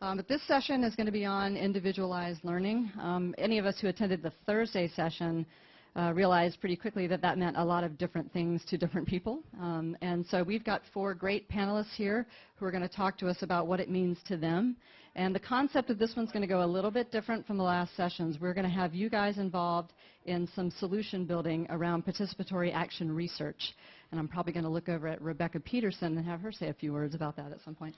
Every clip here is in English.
But this session is going to be on individualized learning. Any of us who attended the Thursday session realized pretty quickly that that meant a lot of different things to different people. And so we've got 4 great panelists here who are going to talk to us about what it means to them. And the concept of this one's going to go a little bit different from the last sessions. We're going to have you guys involved in some solution building around participatory action research. And I'm probably going to look over at Rebecca Peterson and have her say a few words about that at some point.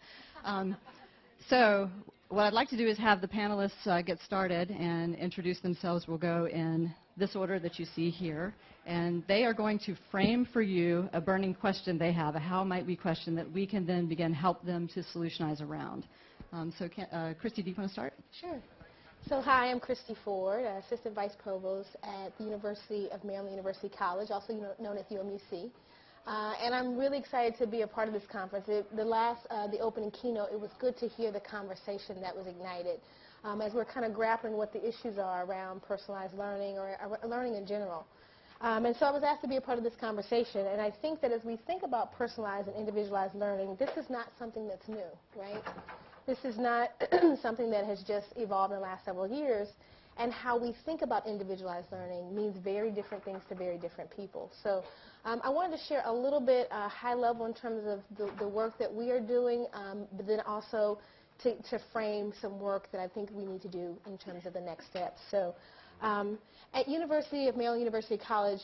So what I'd like to do is have the panelists get started and introduce themselves. We'll go in this order that you see here. And they are going to frame for you a burning question they have, a how might we question that we can then begin help them to solutionize around. Christy, do you want to start? Sure. So hi, I'm Christy Ford, Assistant Vice Provost at the University of Maryland University College, also known as UMUC. And I'm really excited to be a part of this conference. The opening keynote, it was good to hear the conversation that was ignited as we're kind of grappling what the issues are around personalized learning or learning in general. And so I was asked to be a part of this conversation, and I think that as we think about personalized and individualized learning, this is not something that's new, right? This is not something that has just evolved in the last several years, and how we think about individualized learning means very different things to very different people. So I wanted to share a little bit high level in terms of the work that we are doing, but then also to frame some work that I think we need to do in terms of the next steps. So at University of Maryland University College,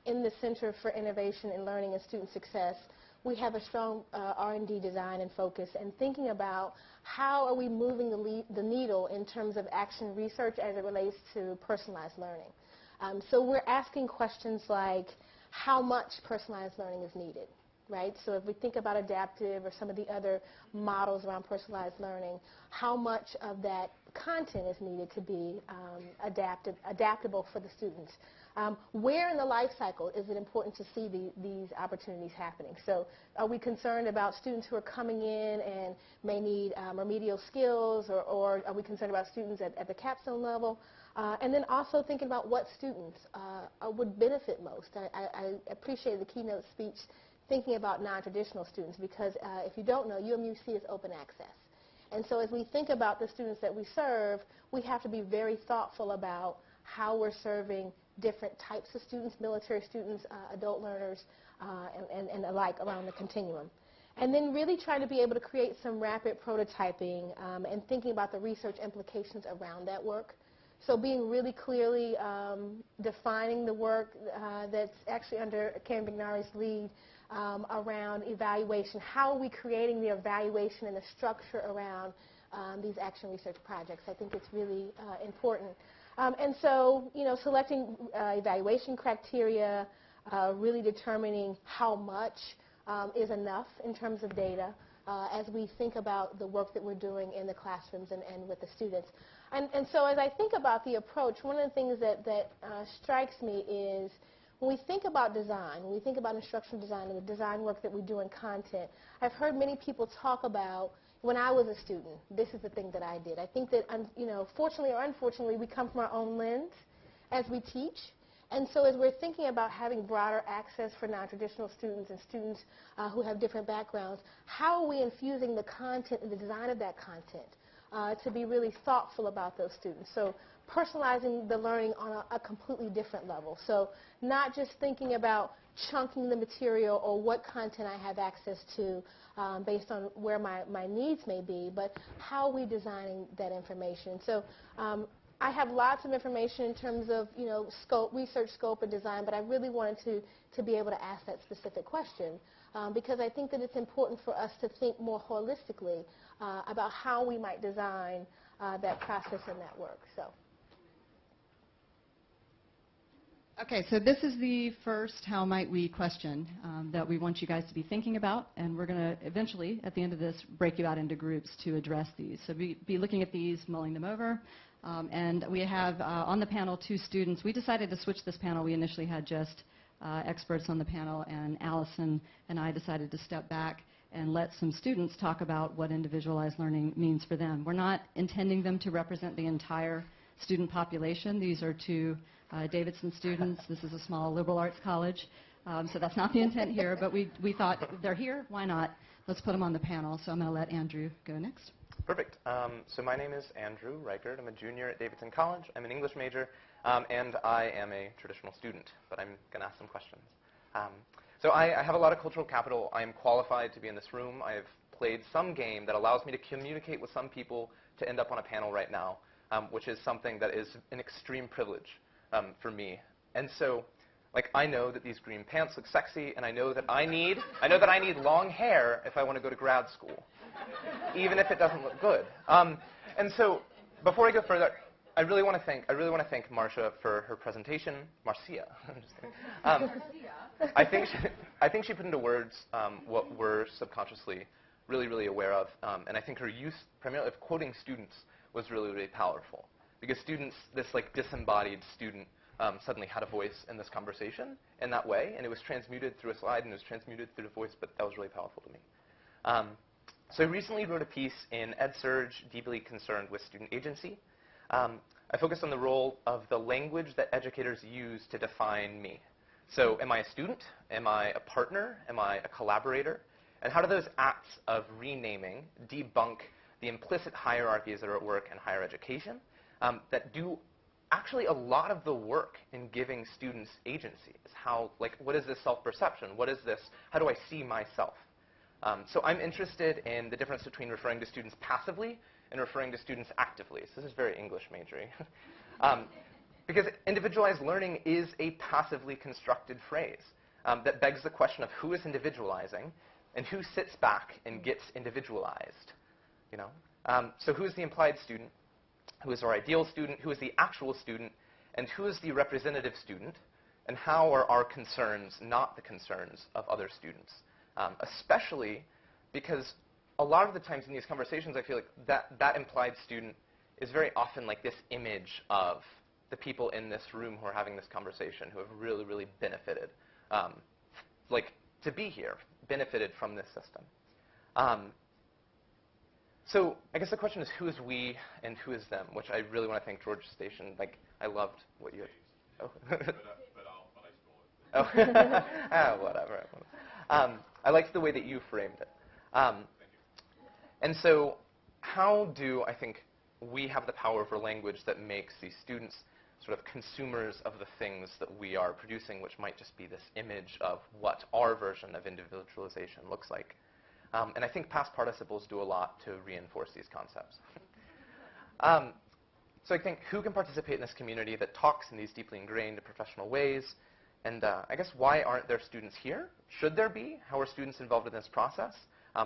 in the Center for Innovation in Learning and Student Success, we have a strong R&D design and focus and thinking about how are we moving the needle in terms of action research as it relates to personalized learning. So we're asking questions like how much personalized learning is needed, right? So if we think about adaptive or some of the other models around personalized learning, how much of that content is needed to be adaptable for the students? Where in the life cycle is it important to see these opportunities happening? So are we concerned about students who are coming in and may need remedial skills, or are we concerned about students at the capstone level? And then also thinking about what students would benefit most. I appreciated the keynote speech thinking about non-traditional students because if you don't know, UMUC is open access. And so as we think about the students that we serve, we have to be very thoughtful about how we're serving different types of students, military students, adult learners, and alike around the continuum. And then really trying to be able to create some rapid prototyping and thinking about the research implications around that work. So being really clearly defining the work that's actually under Karen Bignari's lead around evaluation. How are we creating the evaluation and the structure around these action research projects? I think it's really important. And so, selecting evaluation criteria, really determining how much is enough in terms of data as we think about the work that we're doing in the classrooms and with the students. And so as I think about the approach, one of the things that strikes me is when we think about design, when we think about instructional design and the design work that we do in content, I've heard many people talk about when I was a student, this is the thing that I did. I think that, fortunately or unfortunately, we come from our own lens as we teach. And so as we're thinking about having broader access for non-traditional students and students who have different backgrounds, how are we infusing the content and the design of that content to be really thoughtful about those students? So personalizing the learning on a completely different level. So not just thinking about chunking the material or what content I have access to based on where my needs may be, but how are we designing that information? So I have lots of information in terms of scope, research scope and design, but I really wanted to be able to ask that specific question because I think that it's important for us to think more holistically about how we might design that process and that work. So. Okay, so this is the first how might we question that we want you guys to be thinking about, and we're going to eventually, at the end of this, break you out into groups to address these. So be looking at these, mulling them over, and we have on the panel 2 students. We decided to switch this panel. We initially had just experts on the panel, and Allison and I decided to step back and let some students talk about what individualized learning means for them. We're not intending them to represent the entire student population. These are 2 Davidson students. This is a small liberal arts college, so that's not the intent here, but we thought they're here, why not? Let's put them on the panel, so I'm going to let Andrew go next. Perfect. So my name is Andrew Reichert. I'm a junior at Davidson College. I'm an English major, and I am a traditional student, but I'm going to ask some questions. So I have a lot of cultural capital. I am qualified to be in this room. I have played some game that allows me to communicate with some people to end up on a panel right now, which is something that is an extreme privilege for me. And so, like, I know that these green pants look sexy, and I know that I need long hair if I want to go to grad school, even if it doesn't look good. And so, before I go further, I really want to thank Marcia for her presentation. Marcia. I'm just kidding. I think she put into words what we're subconsciously really aware of, and I think her use primarily of quoting students was really powerful, because students, this like disembodied student, suddenly had a voice in this conversation in that way, and it was transmuted through a slide and it was transmuted through a voice, but that was really powerful to me. So I recently wrote a piece in EdSurge, deeply concerned with student agency. I focused on the role of the language that educators use to define me. So am I a student? Am I a partner? Am I a collaborator? And how do those acts of renaming debunk the implicit hierarchies that are at work in higher education that do actually a lot of the work in giving students agency? Is how, like, what is this self-perception? What is this? How do I see myself? So I'm interested in the difference between referring to students passively and referring to students actively. So this is very English majoring. Because individualized learning is a passively constructed phrase that begs the question of who is individualizing and who sits back and gets individualized. You know? So who is the implied student? Who is our ideal student? Who is the actual student? And who is the representative student? And how are our concerns not the concerns of other students? Especially because a lot of the times in these conversations, I feel like that implied student is very often like this image of the people in this room who are having this conversation, who have really benefited, like to be here, benefited from this system. So I guess the question is, who is we and who is them, which I really want to thank George Station. Like, I loved what you had. Oh. but I stole it. Oh. Whatever. I liked the way that you framed it. And so how do I think we have the power over language that makes these students sort of consumers of the things that we are producing, which might just be this image of what our version of individualization looks like? And I think past participles do a lot to reinforce these concepts. So I think, who can participate in this community that talks in these deeply ingrained professional ways? And I guess, why aren't there students here? Should there be? How are students involved in this process?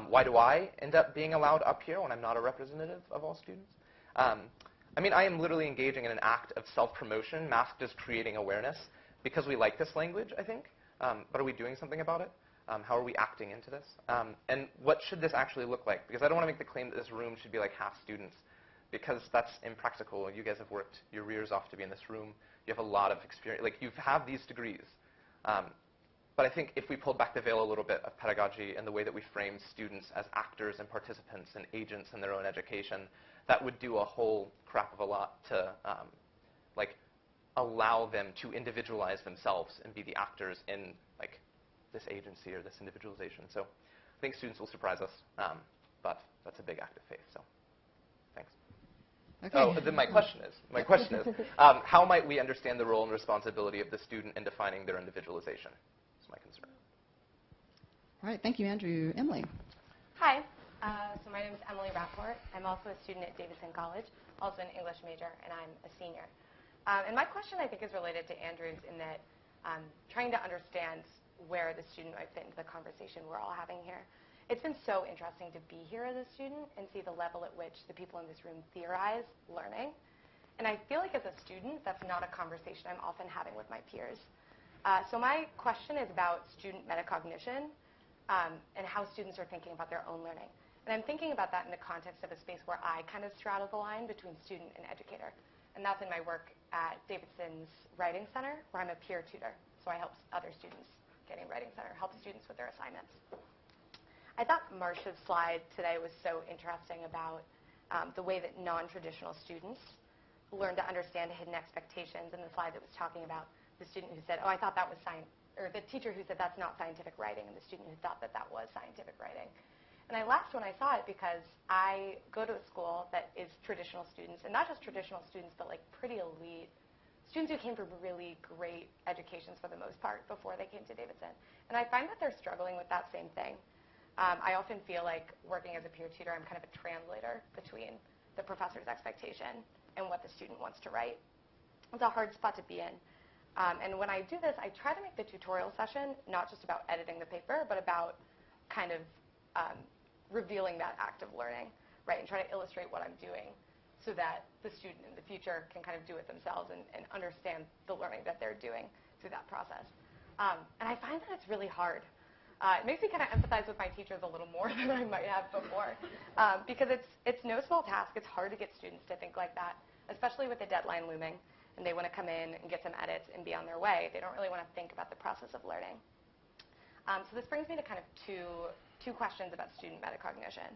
Why do I end up being allowed up here when I'm not a representative of all students? I mean, I am literally engaging in an act of self-promotion masked as creating awareness because we like this language, I think. But are we doing something about it? How are we acting into this? And what should this actually look like? Because I don't want to make the claim that this room should be like half students, because that's impractical. You guys have worked your rears off to be in this room. You have a lot of experience. Like, you have these degrees. But I think if we pulled back the veil a little bit of pedagogy and the way that we frame students as actors and participants and agents in their own education, that would do a whole crap of a lot to like allow them to individualize themselves and be the actors in like this agency or this individualization. So I think students will surprise us, but that's a big act of faith. So thanks. Okay. Oh, then my question is, how might we understand the role and responsibility of the student in defining their individualization? That's my concern. All right, thank you, Andrew. Emily. Hi, so my name is Emily Rapport. I'm also a student at Davidson College, also an English major, and I'm a senior. And my question, I think, is related to Andrew's in that trying to understand where the student might fit into the conversation we're all having here. It's been so interesting to be here as a student and see the level at which the people in this room theorize learning. And I feel like as a student, that's not a conversation I'm often having with my peers. So my question is about student metacognition and how students are thinking about their own learning. And I'm thinking about that in the context of a space where I kind of straddle the line between student and educator. And that's in my work at Davidson's Writing Center, where I'm a peer tutor. So I help other students getting Writing Center, help students with their assignments. I thought Marcia's slide today was so interesting about the way that non-traditional students learn to understand hidden expectations, and the slide that was talking about the student who said, oh, I thought that was science, or the teacher who said that's not scientific writing, and the student who thought that that was scientific writing. And I laughed when I saw it because I go to a school that is traditional students, and not just traditional students, but like pretty elite students who came from really great educations for the most part before they came to Davidson. And I find that they're struggling with that same thing. I often feel like working as a peer tutor, I'm kind of a translator between the professor's expectation and what the student wants to write. It's a hard spot to be in. And when I do this, I try to make the tutorial session not just about editing the paper, but about kind of revealing that act of learning, right, and try to illustrate what I'm doing so that the student in the future can kind of do it themselves and understand the learning that they're doing through that process. And I find that it's really hard. It makes me kind of empathize with my teachers a little more than I might have before because it's no small task. It's hard to get students to think like that, especially with the deadline looming, and they want to come in and get some edits and be on their way. They don't really want to think about the process of learning. So this brings me to kind of two questions about student metacognition.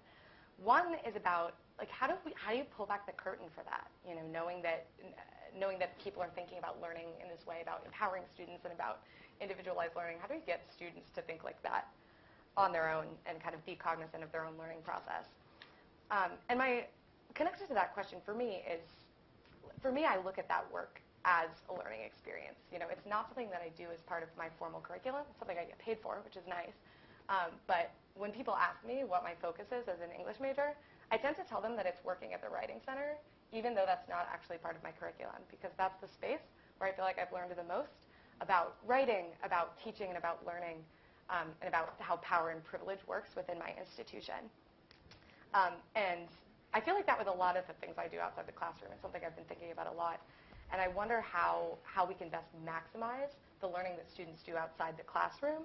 One is about like how do you pull back the curtain for that? You know, knowing that people are thinking about learning in this way, about empowering students and about individualized learning. How do we get students to think like that on their own and kind of be cognizant of their own learning process? And my connection to that question for me is, I look at that work as a learning experience. You know, it's not something that I do as part of my formal curriculum. It's something I get paid for, which is nice. But when people ask me what my focus is as an English major, I tend to tell them that it's working at the Writing Center, even though that's not actually part of my curriculum, because that's the space where I feel like I've learned the most about writing, about teaching, and about learning, and about how power and privilege works within my institution. And I feel like that with a lot of the things I do outside the classroom. It's something I've been thinking about a lot. And I wonder how we can best maximize the learning that students do outside the classroom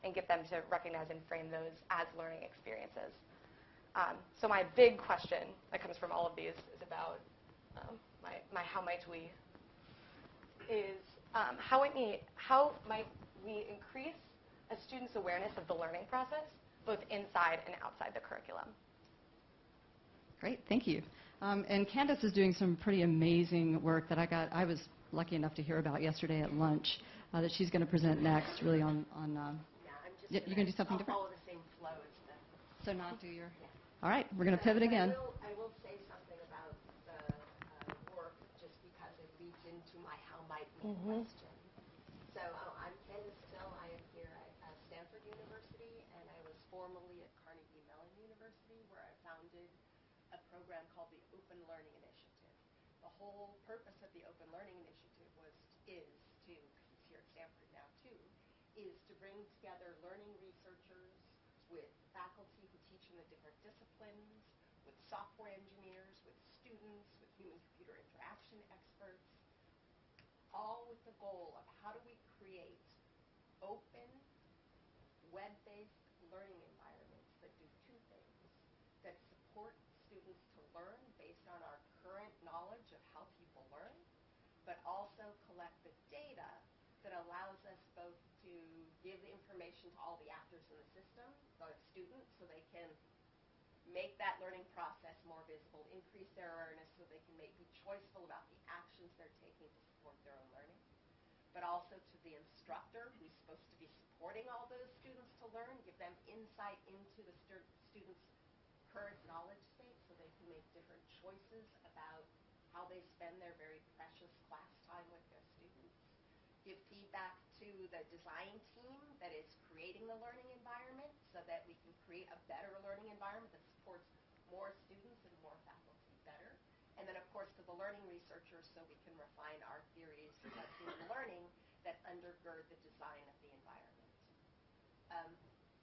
and get them to recognize and frame those as learning experiences. So my big question that comes from all of these is about my how might we is how might we increase a student's awareness of the learning process both inside and outside the curriculum. Great, thank you. And Candace is doing some pretty amazing work that I was lucky enough to hear about yesterday at lunch that she's going to present next, really on Yeah, you're going to do something different? Follow the same flow as the... So not do your... All right, we're going to pivot again. I will say something about the work just because it leads into my how might we question. So I'm Candace Still. I am here at Stanford University, and I was formerly at Carnegie Mellon University, where I founded a program called the Open Learning Initiative. The whole purpose of the Open Learning Initiative is to, because it's here at Stanford now too, is to bring together learning researchers with faculty who teach in the different disciplines, with software engineers, with students, with human-computer interaction experts, all with the goal of how do we create open, web-based learning environments that do two things, that support students to learn based on our current knowledge of how people learn, but also collect the data that allows us both to give the information to all the actors in the system, the students, so they can make that learning process more visible, increase their awareness so they can be choiceful about the actions they're taking to support their own learning, but also to the instructor who's supposed to be supporting all those students to learn, give them insight into the students' current knowledge state so they can make different choices about how they spend their very precious class time with their students. Give feedback to the design team that is creating the learning environment so that we can create a better learning environment that supports more students and more faculty better. And then, of course, to the learning researchers so we can refine our theories of human learning that undergird the design of the environment.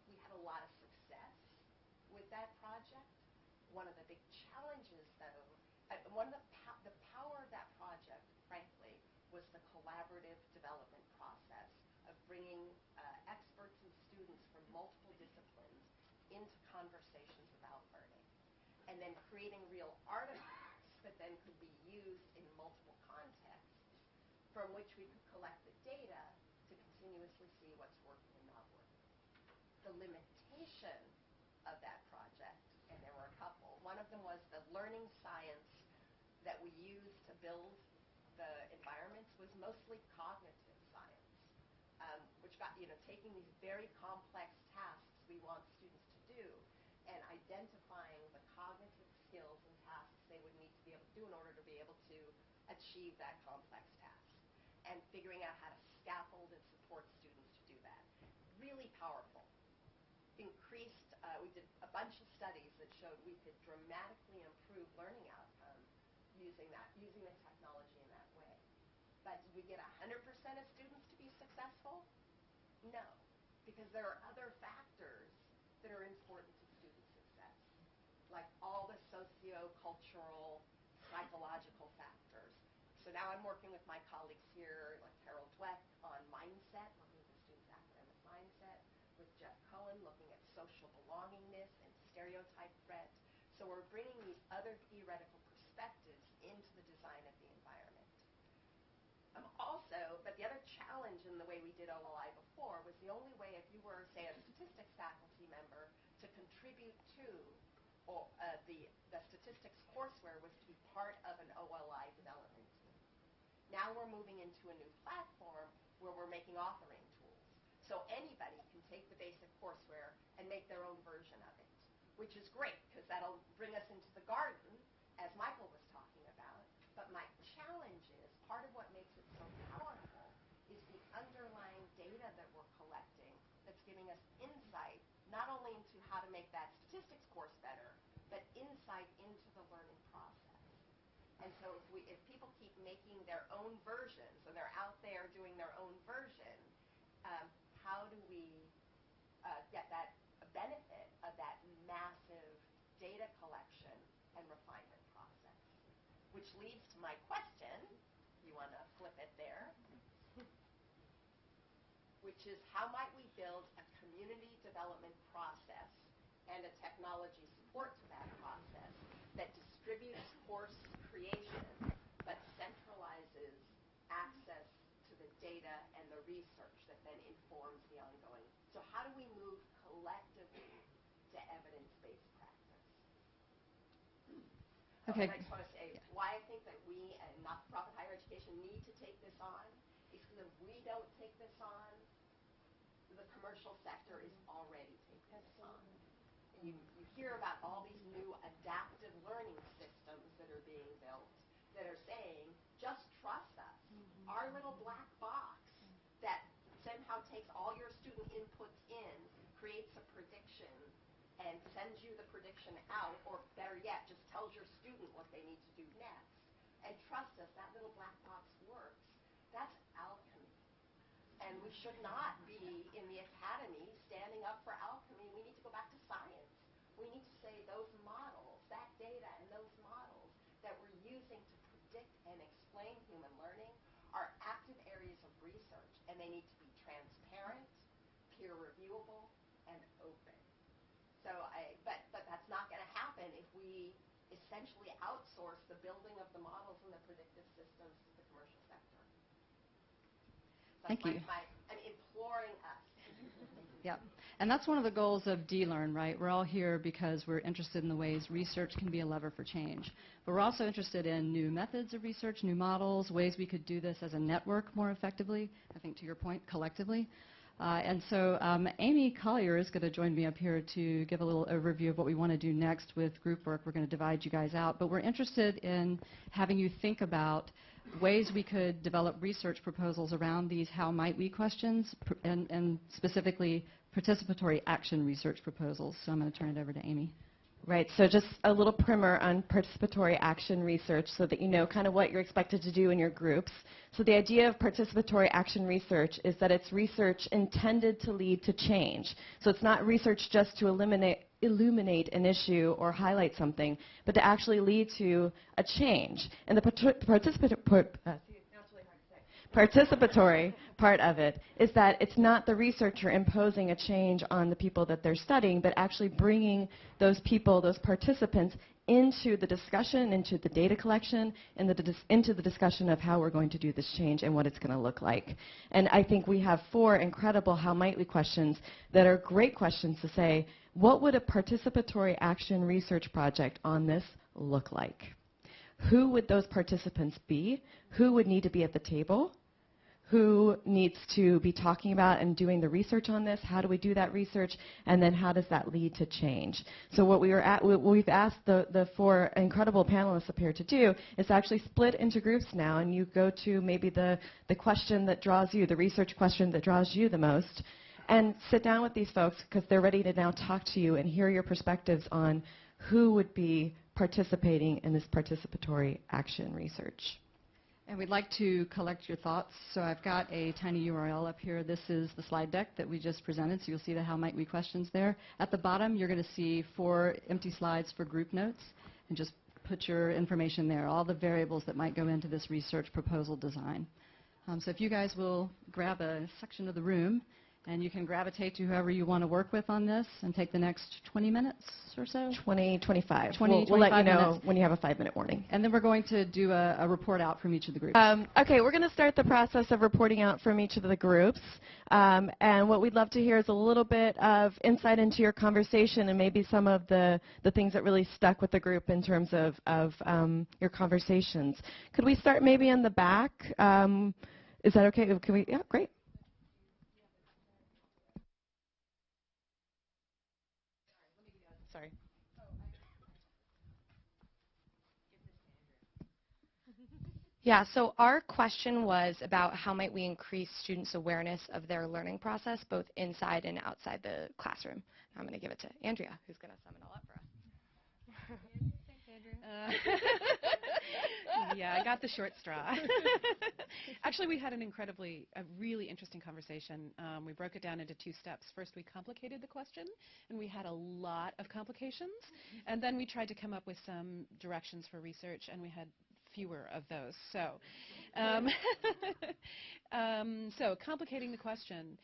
We had a lot of success with that project. One of the big challenges, though, one of the power of that project, frankly, was the collaborative development process of bringing experts and students from multiple disciplines into conversations about learning, and then creating real artifacts that then could be used in multiple contexts from which we could collect the data to continuously see what's working and not working. The limitation of that project, and there were a couple, one of them was the learning science that we used to build the environments was mostly cognitive science, which got, taking these very complex tasks we want students to do identifying the cognitive skills and tasks they would need to be able to do in order to be able to achieve that complex task, and figuring out how to scaffold and support students to do that. Really powerful. We did a bunch of studies that showed we could dramatically improve learning outcomes using the technology in that way. But did we get 100% of students to be successful? No, because there are other factors that are important to student success, like all the socio-cultural, psychological factors. So now I'm working with my colleagues here, like Harold Dweck, on mindset, looking at the student's academic mindset, with Jeff Cohen looking at social belongingness and stereotype threat. So we're bringing these other theoretical perspectives into the design of the environment. But the other challenge in the way we did OLI before was the only way, if you were, say, a statistics faculty member, to contribute to the statistics courseware was to be part of an OLI development team. Now we're moving into a new platform where we're making authoring tools. So anybody can take the basic courseware and make their own version of it, which is great because that'll bring us into the garden, as Michael was talking about. But my challenge is, part of what makes it so powerful is the underlying data that we're collecting that's giving us insight, not only into how to make that statistics course better, but insight into the learning process. And so if people keep making their own versions, or they're out there doing their own version, how do we get that benefit of that massive data collection and refinement process? Which leads to my question. You want to flip it there? Which is, how might we build a community development process and a technology support to that process that distributes course creation but centralizes access to the data and the research that then informs the ongoing? So how do we move collectively to evidence-based practice? Okay. And I just want to say why I think that we and not-for-profit higher education need to take this on is because if we don't take this on, the commercial sector is already taking this on. And you hear about all these new adaptive learning systems that are being built that are saying, just trust us. Our little black box that somehow takes all your student inputs in, creates a prediction, and sends you the prediction out, or better yet, just tells your student what they need to do next. And trust us, that little black box works. That's alchemy. And we should not be in the academy standing up for alchemy. We need to go back to science. We need to say those models, that data and those models that we're using to predict and explain human learning are active areas of research, and they need to be transparent, peer reviewable, and open. So but that's not going to happen if we essentially outsource the building of the models and the predictive systems to the commercial sector. Thank you. I'm imploring us. Yeah, and that's one of the goals of D-Learn, right? We're all here because we're interested in the ways research can be a lever for change. But we're also interested in new methods of research, new models, ways we could do this as a network more effectively, I think to your point, collectively. And so Amy Collier is going to join me up here to give a little overview of what we want to do next with group work. We're going to divide you guys out. But we're interested in having you think about ways we could develop research proposals around these how might we questions, and specifically participatory action research proposals. So I'm going to turn it over to Amy. Right, so just a little primer on participatory action research so that you know kind of what you're expected to do in your groups. So the idea of participatory action research is that it's research intended to lead to change. So it's not research just to illuminate an issue or highlight something, but to actually lead to a change. And the participatory part of it is that it's not the researcher imposing a change on the people that they're studying, but actually bringing those people, those participants, into the discussion, into the data collection, and into the discussion of how we're going to do this change and what it's going to look like. And I think we have 4 incredible how might we questions that are great questions to say, what would a participatory action research project on this look like? Who would those participants be? Who would need to be at the table? who needs to be talking about and doing the research on this? How do we do that research? And then how does that lead to change? So what we've asked the four incredible panelists up here to do is actually split into groups now, and you go to maybe the question that draws you, the research question that draws you the most, and sit down with these folks because they're ready to now talk to you and hear your perspectives on who would be participating in this participatory action research. And we'd like to collect your thoughts. So I've got a tiny URL up here. This is the slide deck that we just presented. So you'll see the how might we questions there. At the bottom, you're going to see 4 empty slides for group notes. And just put your information there, all the variables that might go into this research proposal design. So if you guys will grab a section of the room, and you can gravitate to whoever you want to work with on this and take the next 20 minutes or so? 25. 20, we'll let you know minutes. when you have a 5-minute warning. And then we're going to do a report out from each of the groups. Okay, we're going to start the process of reporting out from each of the groups. And what we'd love to hear is a little bit of insight into your conversation and maybe some of the things that really stuck with the group in terms of your conversations. Could we start maybe in the back? Is that okay? Can we? Yeah, great. Sorry. Yeah, so our question was about how might we increase students' awareness of their learning process, both inside and outside the classroom. I'm going to give it to Andrea, who's going to sum it all up for us. Thanks, Andrea. Yeah, I got the short straw. Actually, we had a really interesting conversation. We broke it down into 2 steps. First, we complicated the question, and we had a lot of complications. And then we tried to come up with some directions for research, and we had fewer of those. So, so complicating the question.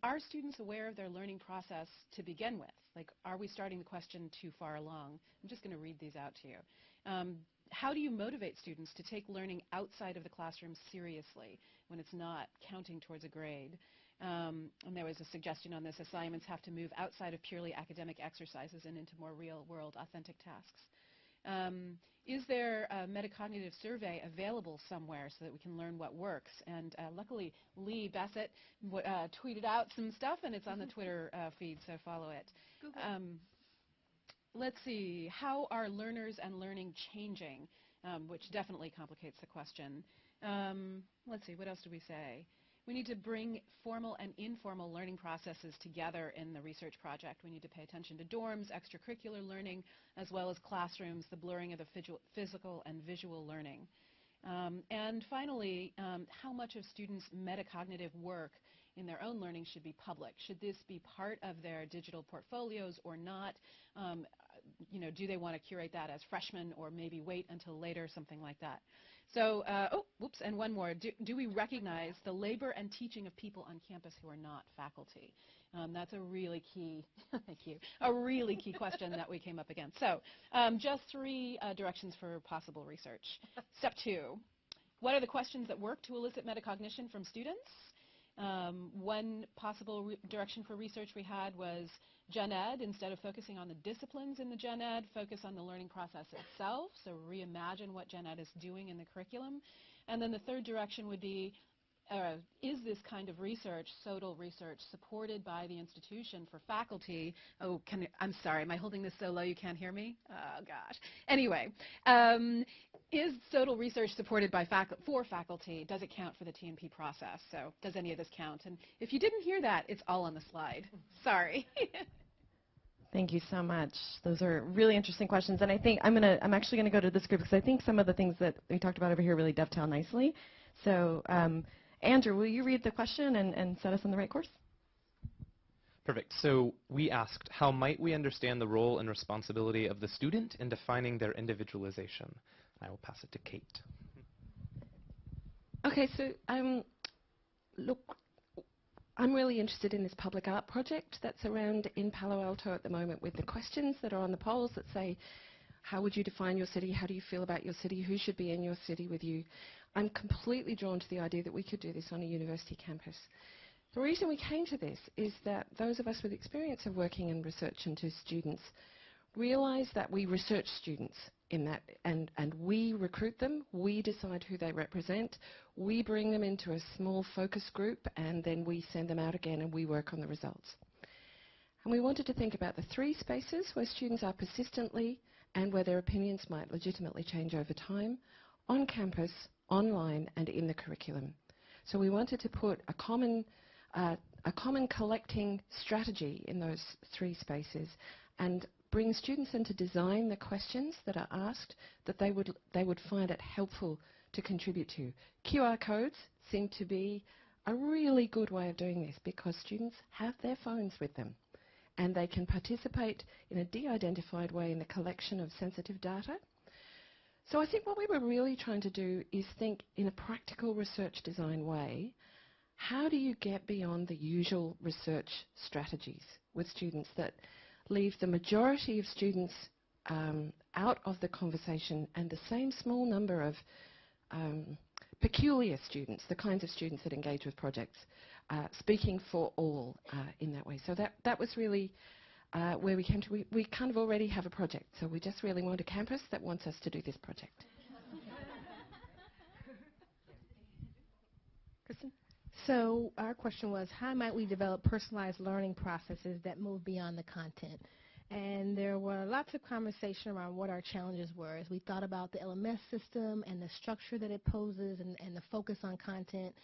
Are students aware of their learning process to begin with? Like, are we starting the question too far along? I'm just going to read these out to you. How do you motivate students to take learning outside of the classroom seriously when it's not counting towards a grade? And there was a suggestion on this: assignments have to move outside of purely academic exercises and into more real-world, authentic tasks. Is there a metacognitive survey available somewhere so that we can learn what works? And luckily, Lee Bassett tweeted out some stuff, and it's on the Twitter feed, so follow it. Let's see. How are learners and learning changing? Which definitely complicates the question. Let's see. What else do we say? We need to bring formal and informal learning processes together in the research project. We need to pay attention to dorms, extracurricular learning, as well as classrooms, the blurring of the physical and visual learning. And finally, how much of students' metacognitive work in their own learning should be public? Should this be part of their digital portfolios or not? You know, do they want to curate that as freshmen or maybe wait until later, something like that? So, and one more. Do we recognize the labor and teaching of people on campus who are not faculty? That's a really key, thank you, a really key question that we came up against. So, just 3 directions for possible research. Step 2, what are the questions that work to elicit metacognition from students? One possible direction for research we had was Gen Ed. Instead of focusing on the disciplines in the Gen Ed, focus on the learning process itself, so reimagine what Gen Ed is doing in the curriculum. And then the third direction would be, is this kind of research, SOTL research, supported by the institution for faculty? Oh, I'm sorry, am I holding this so low you can't hear me? Oh, gosh. Anyway, is SOTL research supported by for faculty? Does it count for the TMP process? So does any of this count? And if you didn't hear that, it's all on the slide. Sorry. Thank you so much. Those are really interesting questions. And I think I'm actually going to go to this group because I think some of the things that we talked about over here really dovetail nicely. So, Andrew, will you read the question and set us on the right course? Perfect. So we asked, how might we understand the role and responsibility of the student in defining their individualization? I will pass it to Kate. Okay, so look, I'm really interested in this public art project that's around in Palo Alto at the moment with the questions that are on the polls that say, how would you define your city? How do you feel about your city? Who should be in your city with you? I'm completely drawn to the idea that we could do this on a university campus. The reason we came to this is that those of us with experience of working in research into students realize that we research students in that, and we recruit them, we decide who they represent, we bring them into a small focus group, and then we send them out again and we work on the results. And we wanted to think about the three spaces where students are persistently and where their opinions might legitimately change over time, on campus, online, and in the curriculum. So we wanted to put a common collecting strategy in those three spaces and bring students in to design the questions that are asked that they would find it helpful to contribute to. QR codes seem to be a really good way of doing this because students have their phones with them and they can participate in a de-identified way in the collection of sensitive data. So I think what we were really trying to do is think in a practical research design way, how do you get beyond the usual research strategies with students that leave the majority of students out of the conversation and the same small number of peculiar students, the kinds of students that engage with projects, speaking for all in that way. So that was really where we came to. We kind of already have a project, so we just really want a campus that wants us to do this project. Kristen? So our question was, how might we develop personalized learning processes that move beyond the content? And there were lots of conversation around what our challenges were as we thought about the LMS system and the structure that it poses and the focus on content.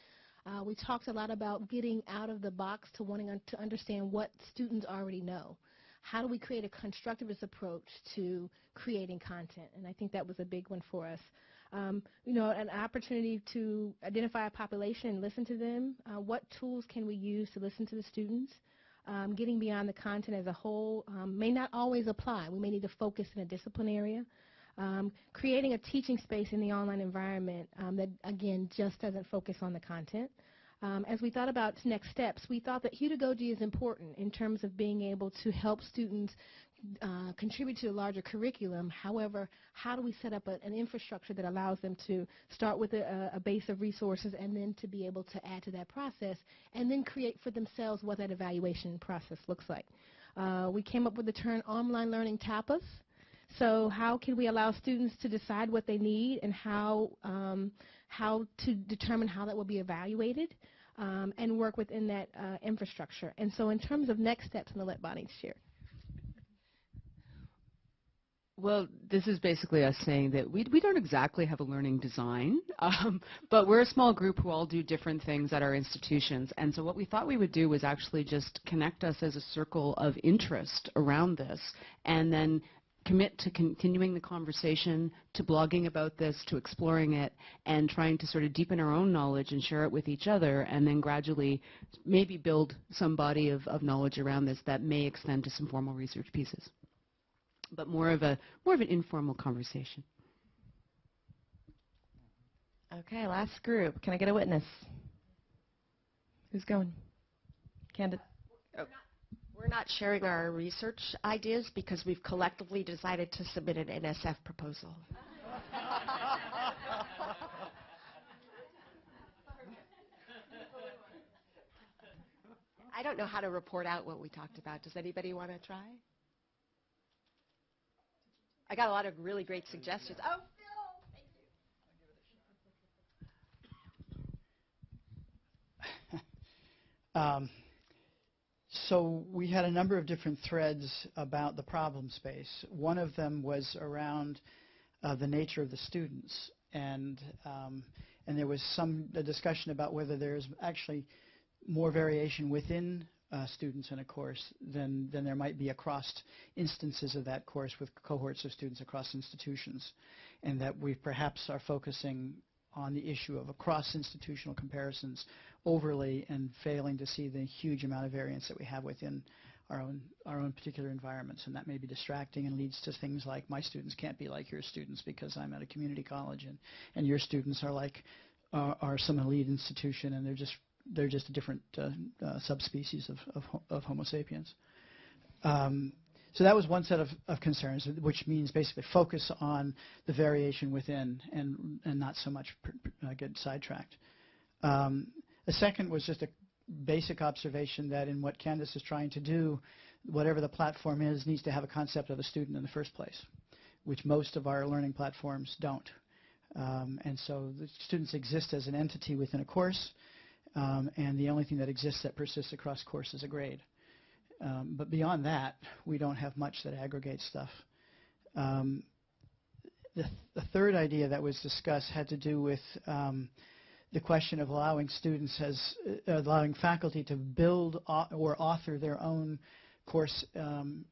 We talked a lot about getting out of the box to wanting to understand what students already know. How do we create a constructivist approach to creating content? And I think that was a big one for us. An opportunity to identify a population and listen to them. What tools can we use to listen to the students? Getting beyond the content as a whole may not always apply. We may need to focus in a discipline area. Creating a teaching space in the online environment that, again, just doesn't focus on the content. As we thought about next steps, we thought that pedagogy is important in terms of being able to help students contribute to a larger curriculum. However, how do we set up an infrastructure that allows them to start with a base of resources and then to be able to add to that process and then create for themselves what that evaluation process looks like. We came up with the term online learning tapas. So how can we allow students to decide what they need and how to determine how that will be evaluated and work within that infrastructure. And so in terms of next steps, I'm going to let Bonnie share. Well, this is basically us saying that we don't exactly have a learning design, but we're a small group who all do different things at our institutions. And so what we thought we would do was actually just connect us as a circle of interest around this and then commit to continuing the conversation, to blogging about this, to exploring it, and trying to sort of deepen our own knowledge and share it with each other, and then gradually maybe build some body of knowledge around this that may extend to some formal research pieces. But more of an informal conversation. Okay, last group. Can I get a witness? Who's going? Candid. Oh. We're not sharing our research ideas because we've collectively decided to submit an NSF proposal. I don't know how to report out what we talked about. Does anybody want to try? I got a lot of really great suggestions. Oh, Phil, thank you. So we had a number of different threads about the problem space. One of them was around the nature of the students, and there was a discussion about whether there's actually more variation within students in a course than there might be across instances of that course with cohorts of students across institutions, and that we perhaps are focusing on the issue of across-institutional comparisons overly and failing to see the huge amount of variance that we have within our own particular environments. And that may be distracting and leads to things like, my students can't be like your students because I'm at a community college, and your students are some elite institution, and they're just a different subspecies of Homo sapiens. So that was one set of concerns, which means basically focus on the variation within and not so much get sidetracked. The second was just a basic observation that in what Candace is trying to do, whatever the platform is, needs to have a concept of a student in the first place, which most of our learning platforms don't. And so the students exist as an entity within a course, and the only thing that exists that persists across course is a grade. But beyond that, we don't have much that aggregates stuff. The third idea that was discussed had to do with the question of allowing allowing faculty to build or author their own course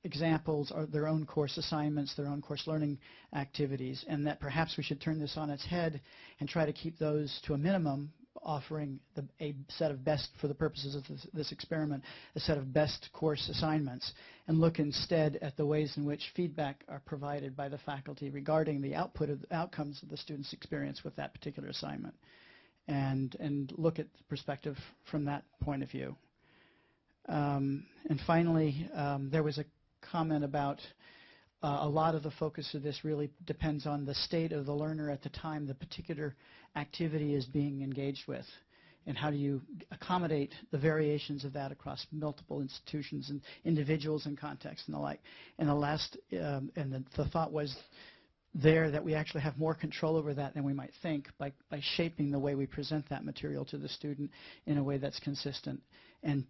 examples or their own course assignments, their own course learning activities, and that perhaps we should turn this on its head and try to keep those to a minimum, offering a set of best, for the purposes of this experiment, a set of best course assignments, and look instead at the ways in which feedback are provided by the faculty regarding the outcomes of the student's experience with that particular assignment, and look at the perspective from that point of view. And finally, there was a comment about a lot of the focus of this really depends on the state of the learner at the time the particular activity is being engaged with, and how do you accommodate the variations of that across multiple institutions and individuals and contexts and the like. And the thought was there that we actually have more control over that than we might think by shaping the way we present that material to the student in a way that's consistent and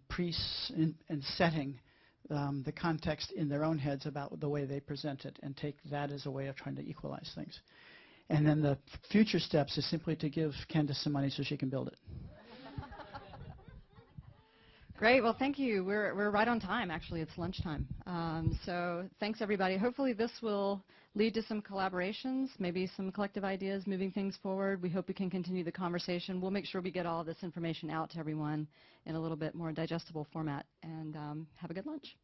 setting the context in their own heads about the way they present it, and take that as a way of trying to equalize things. And then the future steps is simply to give Candace some money so she can build it. Great. Well, thank you. We're right on time, actually. It's lunchtime. So thanks, everybody. Hopefully this will lead to some collaborations, maybe some collective ideas moving things forward. We hope we can continue the conversation. We'll make sure we get all this information out to everyone in a little bit more digestible format. And have a good lunch.